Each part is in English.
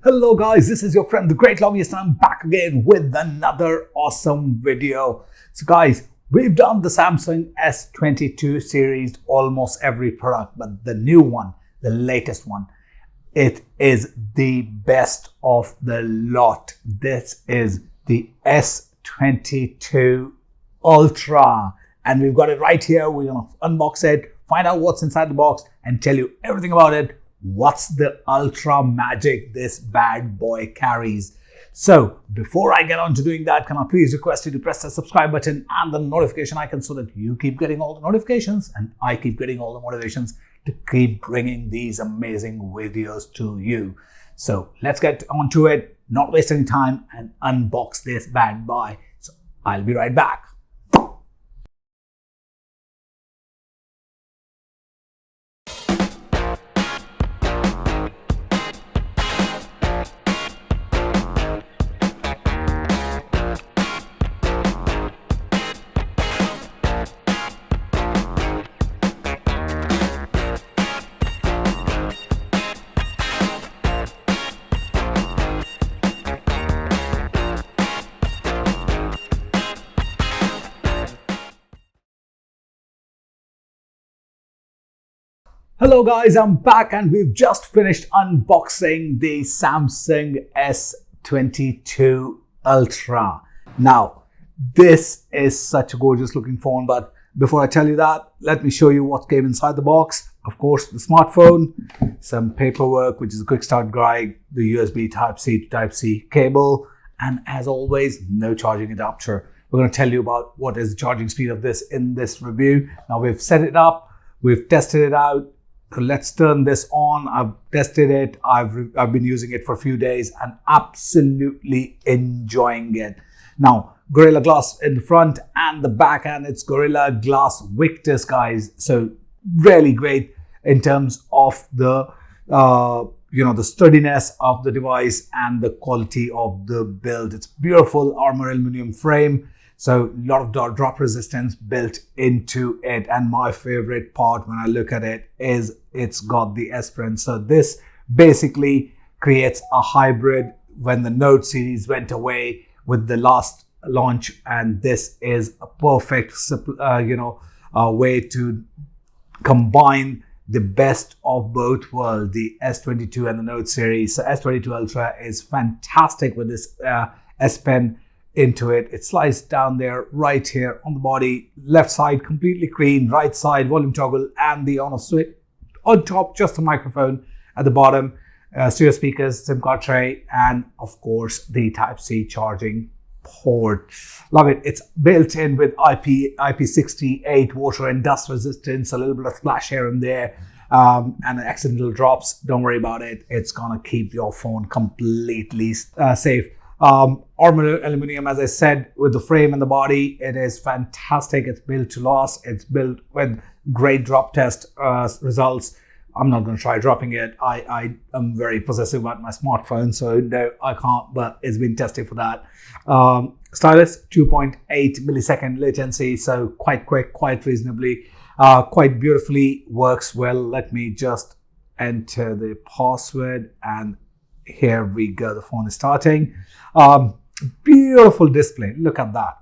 Hello guys, this is your friend the Great Lobbyist and I'm back again with another awesome video. So guys, we've done the Samsung S22 series, almost every product, but the new one, the latest one, it is the best of the lot. This is the S22 Ultra and we've got it right here. We're gonna unbox it, find out what's inside the box and tell you everything about it. What's the ultra magic this bad boy carries? So before I get on to doing that, can I please request you to press the subscribe button and the notification icon so that you keep getting all the notifications and I keep getting all the motivations to keep bringing these amazing videos to you. So let's get on to it, not waste any time and unbox this bad boy. So I'll be right back. Hello guys, I'm back and we've just finished unboxing the Samsung S22 Ultra. Now, this is such a gorgeous looking phone, but before I tell you that, let me show you what came inside the box. Of course, the smartphone, some paperwork, which is a quick start guide, the USB Type-C to Type-C cable, and as always, no charging adapter. We're going to tell you about what is the charging speed of this in this review. Now, we've set it up, we've tested it out. So let's turn this on. I've tested it. I've been using it for a few days and absolutely enjoying it. Now, Gorilla Glass in the front and the back, and it's Gorilla Glass Victus, guys. So really great in terms of the the sturdiness of the device and the quality of the build. It's beautiful armor aluminum frame. So a lot of drop resistance built into it. And my favorite part when I look at it is it's got the S Pen. So this basically creates a hybrid when the Note series went away with the last launch. And this is a perfect, way to combine the best of both worlds, the S22 and the Note series. So S22 Ultra is fantastic with this S Pen into it. It slides down there right here on the body, left side completely clean, right side volume toggle and the on off switch. On top, just a microphone at the bottom, stereo speakers, SIM card tray, and of course the Type-C charging port. Love it. It's built in with IP68 water and dust resistance, a little bit of splash here and there, and accidental drops. Don't worry about it. It's gonna keep your phone completely safe. Armor aluminum, as I said, with the frame and the body, it is fantastic. It's built to last. It's built with great drop test results. I'm not going to try dropping it. I am very possessive about my smartphone, so no, I can't, but it's been tested for that. Stylus, 2.8 millisecond latency, so quite quick, quite reasonably, quite beautifully, works well. Let me just enter the password and here we go. The phone is starting. Beautiful display. Look at that.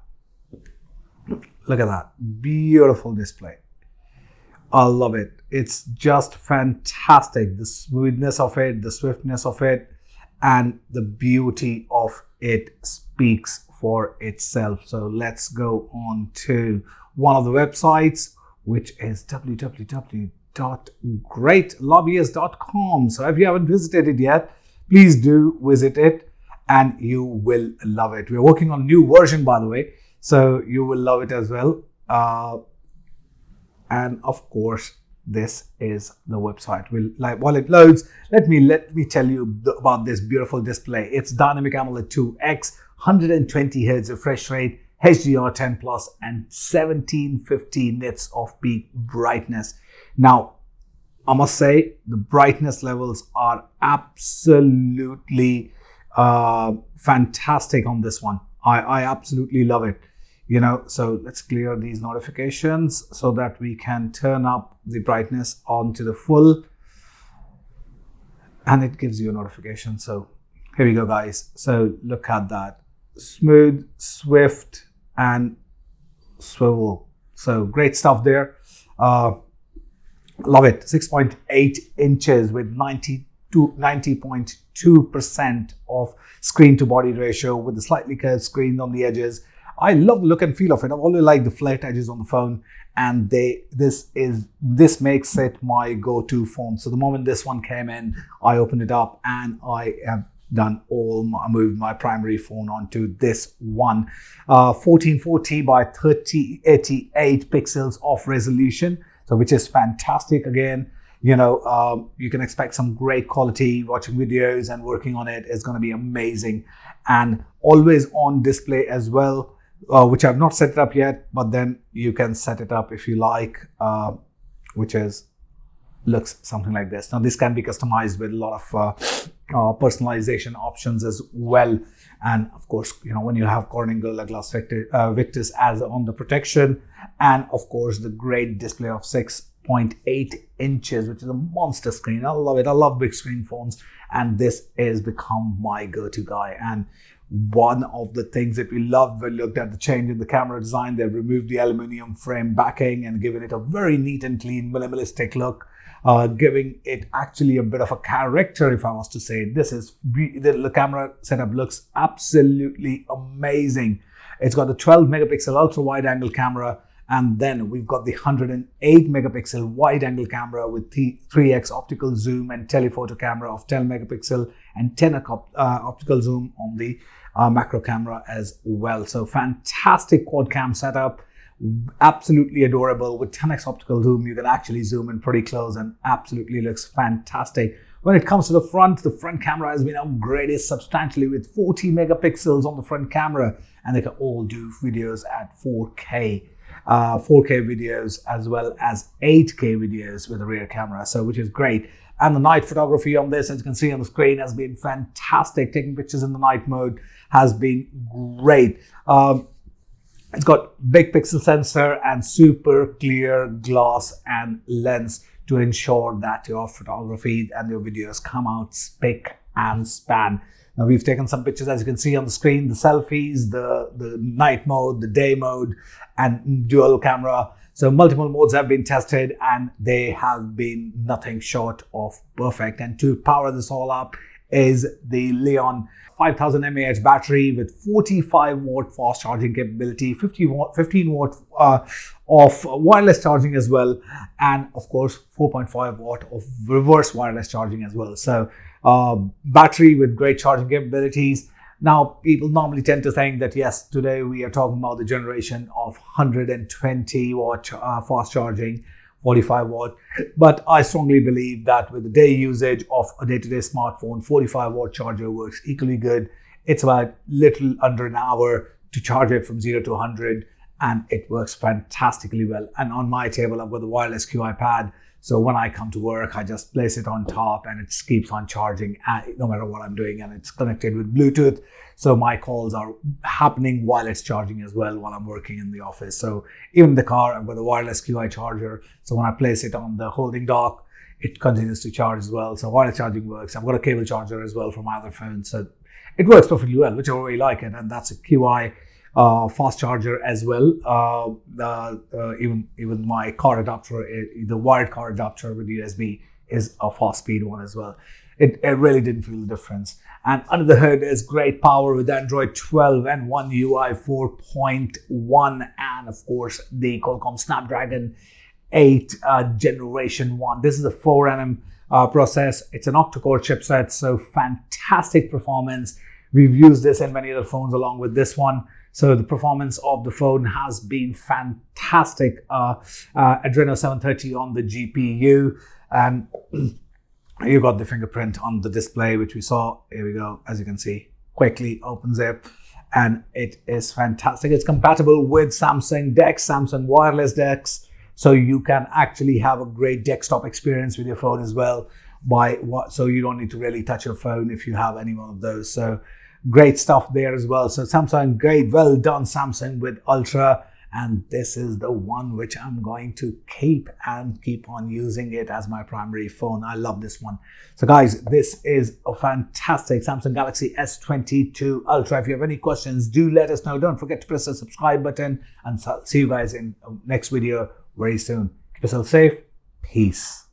Look at that. Beautiful display. I love it. It's just fantastic. The smoothness of it, the swiftness of it, and the beauty of it speaks for itself. So let's go on to one of the websites, which is www.greatlobbyist.com. So if you haven't visited it yet, please do visit it and you will love it. We're working on a new version, by the way, so you will love it as well. And of course, this is the website. While it loads, let me tell you about this beautiful display. It's Dynamic AMOLED 2X, 120 Hz refresh rate, HDR10 Plus, and 1750 nits of peak brightness. Now, I must say the brightness levels are absolutely fantastic on this one. I absolutely love it. So let's clear these notifications so that we can turn up the brightness onto the full, and it gives you a notification. So here we go, guys. So look at that. Smooth, swift, and swivel. So great stuff there. Love it. 6.8 inches with 90.2% of screen to body ratio with the slightly curved screen on the edges. I love the look and feel of it. I've always liked the flat edges on the phone, and this makes it my go-to phone. So the moment this one came in, I opened it up and I have moved my primary phone onto this one. 1440 by 3088 pixels of resolution, so which is fantastic. Again, you know, you can expect some great quality. Watching videos and working on it is going to be amazing, and always on display as well, which I've not set it up yet, but then you can set it up if you like, which looks something like this. Now this can be customized with a lot of personalization options as well, and of course, you know, when you have Corning Gorilla Glass Victus as on the protection, and of course the great display of 6.8 inches, which is a monster screen. I love it. I love big screen phones, and this has become my go-to guy. And one of the things that we loved when we looked at the change in the camera design, they've removed the aluminum frame backing and given it a very neat and clean minimalistic look, giving it actually a bit of a character, if I was to say. The camera setup looks absolutely amazing. It's got the 12 megapixel ultra wide angle camera, and then we've got the 108 megapixel wide angle camera with 3x optical zoom and telephoto camera of 10 megapixel and 10x optical zoom on the macro camera as well. So fantastic quad cam setup, absolutely adorable. With 10x optical zoom, you can actually zoom in pretty close and absolutely looks fantastic. When it comes to the front camera has been upgraded substantially with 40 megapixels on the front camera, and they can all do videos at 4K. 4K videos as well as 8K videos with a rear camera, so which is great. And the night photography on this, as you can see on the screen, has been fantastic. Taking pictures in the night mode has been great. It's got big pixel sensor and super clear glass and lens to ensure that your photography and your videos come out spick and span. Now we've taken some pictures, as you can see on the screen, the selfies, the night mode, the day mode, and dual camera. So multiple modes have been tested and they have been nothing short of perfect. And to power this all up is the Leon 5000 mAh battery with 45 watt fast charging capability, 15 watt of wireless charging as well, and of course 4.5 watt of reverse wireless charging as well. So battery with great charging capabilities. Now, people normally tend to think that, yes, today we are talking about the generation of 120 watt fast charging, 45 watt. But I strongly believe that with the day usage of a day-to-day smartphone, 45 watt charger works equally good. It's about little under an hour to charge it from 0 to 100, and it works fantastically well. And on my table, I've got the wireless QI pad. So when I come to work, I just place it on top and it keeps on charging no matter what I'm doing, and it's connected with Bluetooth. So my calls are happening while it's charging as well while I'm working in the office. So even in the car, I've got a wireless QI charger. So when I place it on the holding dock, it continues to charge as well. So wireless charging works. I've got a cable charger as well for my other phone. So it works perfectly well, whichever way you like it. And that's a QI fast charger as well. Even my car adapter, the wired car adapter with USB is a fast speed one as well. It really didn't feel the difference. And under the hood is great power with Android 12 and One UI 4.1, and of course the Qualcomm Snapdragon 8 Generation 1. This is a 4nm process. It's an octa-core chipset, so fantastic performance. We've used this in many other phones along with this one. So the performance of the phone has been fantastic. Adreno 730 on the GPU, and you got the fingerprint on the display, which we saw. Here we go. As you can see, quickly opens it, and it is fantastic. It's compatible with Samsung DeX, Samsung wireless DeX, so you can actually have a great desktop experience with your phone as well. So you don't need to really touch your phone if you have any one of those. So great stuff there as well. So Samsung, great, well done Samsung with Ultra. and this is the one which I'm going to keep on using it as my primary phone. I love this one. So guys, this is a fantastic Samsung Galaxy S22 Ultra. If you have any questions, do let us know. Don't forget to press the subscribe button, and see you guys in the next video very soon. Keep yourself safe. Peace.